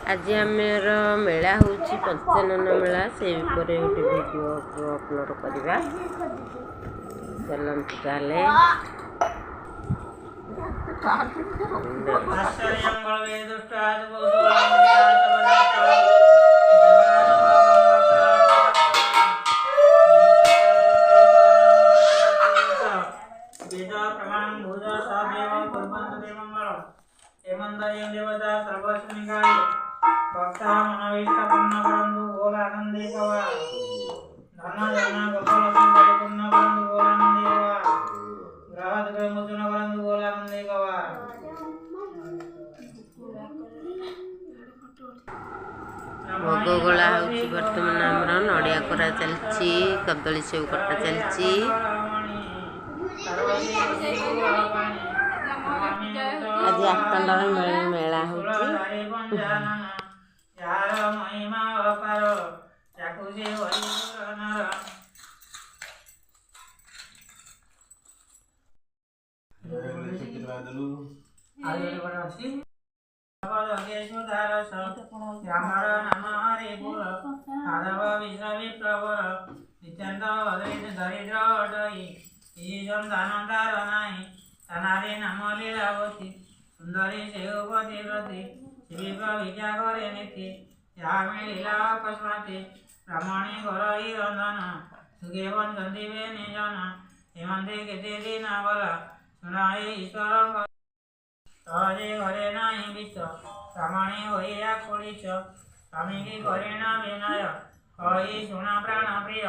आज आमर मेला हूँ पंचानन मेला से गोटे वीडियो अपलोड करवा चलते ताले भक्ता मनोविष्ट पूर्ण करंदु बोल आनंदे कवा धन जन गोपाल पूर्ण करंदु बोल आनंदे कवा ग्रह दुख मोचन करंदु बोल आनंदे कवा भोग गोला होची वर्तमान आमर नड़िया करा चलची कदली सेव कटा चलची आज आठटार मेला होची यार महिमा अपार याकु जे हरिनर रामर नाम हरे बोल माधव विश्रवी प्रवर नित्यंत दरिद्र अटई जन दानदार नाई तानारे नाम लीलावती सुंदरी सेवपति व्रती शिव विद्या करे नीति यामे लीला अकस्माते ब्राह्मणी घरई रंधन सुगेवन गंधीवे निजन हेमंते केते दिन बला सुनाए ईश्वर सहजे घरे नाही बीच ब्राह्मणी होइया कोड़ीच स्वामी की करे ना विनय कही सुना प्राण प्रिय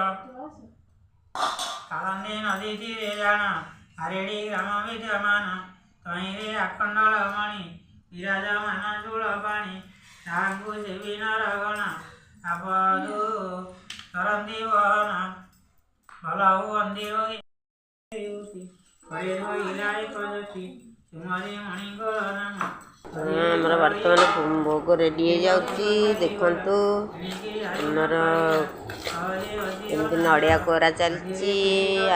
कालंदे नदी तीरे जान हरेड़ी ग्राम विद्यमान कहीं रे अखंडल मणि विराजमान चूल पाणी तांकु सेवी नरगण आपदु तरंदी वहन भलहु अंधिरोगी हरे इलाई पदती तुम्हारी मणिकर नाम आमर बर्तमान भोग रेडी हो जाऊँगी देखु आमर नड़िया कोरा चलची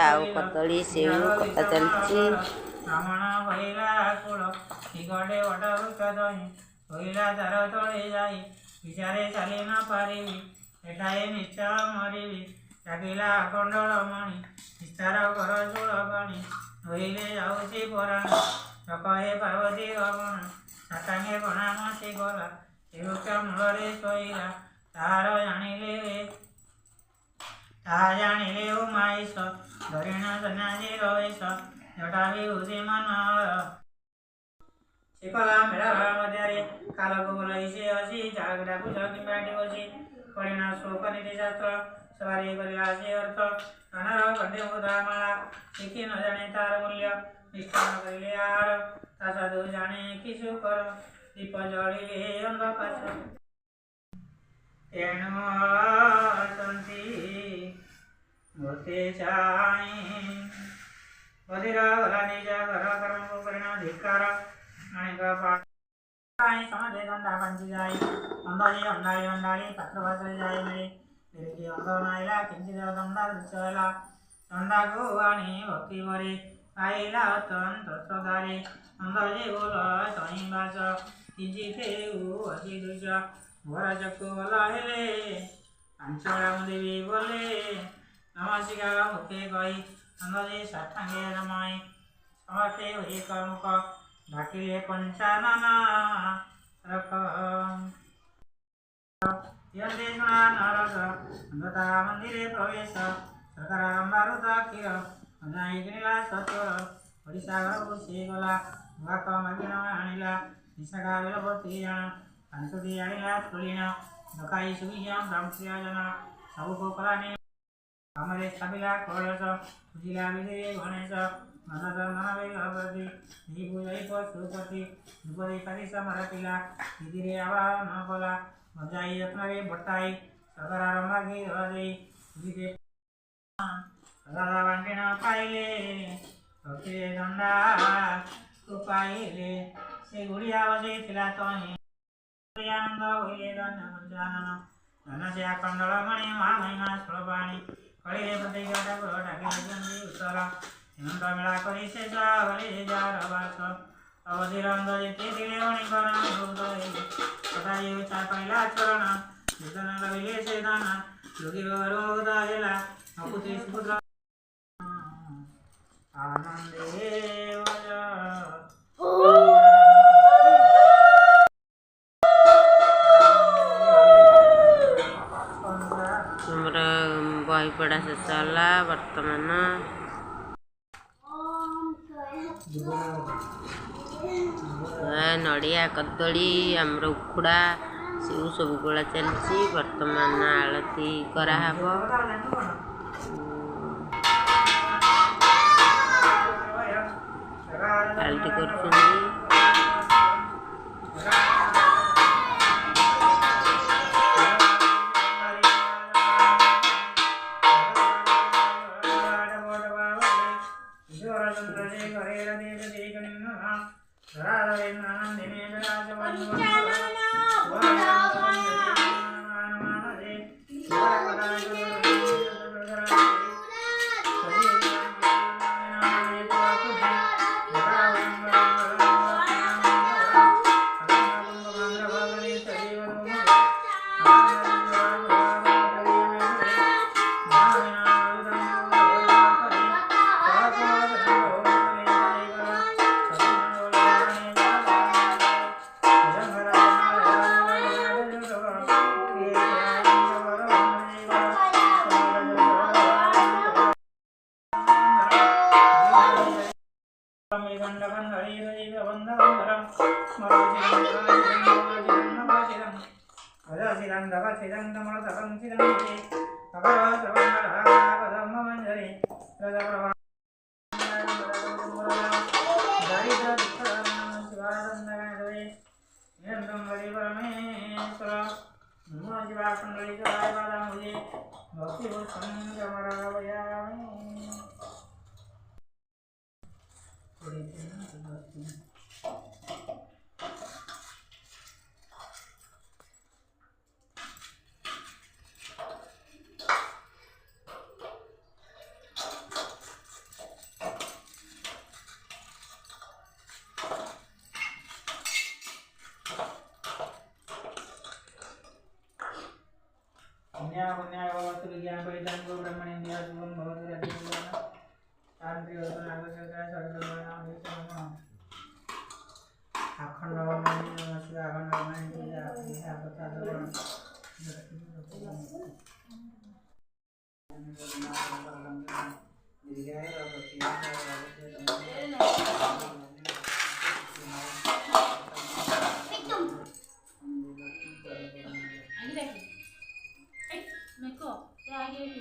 आउ कदली सेव कटा चलची ब्राह्मण भैला कुल निकटे वट वृक्ष दही भैला तार तले जाई विचारे चली न पारिबी एठाए निश्चय मरिबी डाकिला अखंडल मणि विस्तार कर चूल पाणी धोइले जाऊँची पराण चकहे पार्वती गगन साटांगे प्रणामती गला ए वृक्ष मूल शोला तार जानिले उमाईश धरिण सन्यासी रवेश जटा विभूति मनोहर शिकला मेला मध्य कालको बोलैसे असी झागडाकु झकी बाटी बसी परिणा शोक नीति शास्त्र सवारी करिलासे अर्थ अनर कंडे मुदामाला शिखी न जाने तार मूल्य निष्ठा न करिले आर ता साधु जाने किसु कर दीप जलिले अंधकार तेणु संति मूर्ति चाई बधिरा गला निज घर कर्म को परिणाम धिक्कार अनेक पाई समाधि दंडा पंची जाई अंधारी अंधारी अंधारी पात्र भाषा जाई मेरे तेरे अंध नाइला किंचित दंडा दृश्यला दंडा को वाणी भक्ति भरे आइला तंत सदारे अंधारी बोल तई बास किंचिते अति दृश्य भरा चक्कु बोला हेले अंचला देवी बोले नमस्कार मुखे कही अंदरे साठांगे रमाई समस्ते एक मुख ढाकिले पंचानन रख यंदे सुना नरस अंधता मंदिरे प्रवेश सरकार मारुता किर अनाई गिला सत्वर ओडिसागर बुसे गला वाक मागिन आनिला निशाका बेलपति जन अंशुदी आनिला तुलिन दकाई सुगियाम ब्रह्मप्रिया जन सबु को कलाने हमारे सबिला कलश सुजिला विजय गणेश मनोज मनवे अवधि निभुजय पशुपति दुपदी परिस मरतिला दिदिरे आवा न कला मजाई यत्नरे बट्टाई सगरा रमागी हृदय सुजिते राधा बांटिन पाइले भक्ति दंडा को पाइले से गुड़िया बजे थिला तही आनंद होइले धन्य पंचानन धन से अखंडल मणि महामहिमा स्वपाणी कड़े प्रत्येक ठाकुर ढाके उत्तर हेमंत मेला करी शेष हरे जार बास अवधि रंग जेते दिले मणिकर तथा સદાય ચાર પહેલા ચરણ નિર્ધન રવિલે છે દાના યોગી વગર દાયેલા અપુત્રી સુપુત્ર આનંદેવ ଆମର ବହି ପଢ଼ା ଶେଷ ହେଲା। ବର୍ତ୍ତମାନ ନଡ଼ିଆ କଦଳୀ ଆମର ଉଖୁଡ଼ା ସେଉ ସବୁ ଗୋଳା ଚାଲିଛି। ବର୍ତ୍ତମାନ ଆଳତି କରାହବ। ଆଳତି କରୁଛନ୍ତି।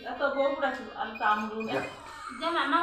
Atau bau beracun, alur tamu dulu ya. Jangan mau.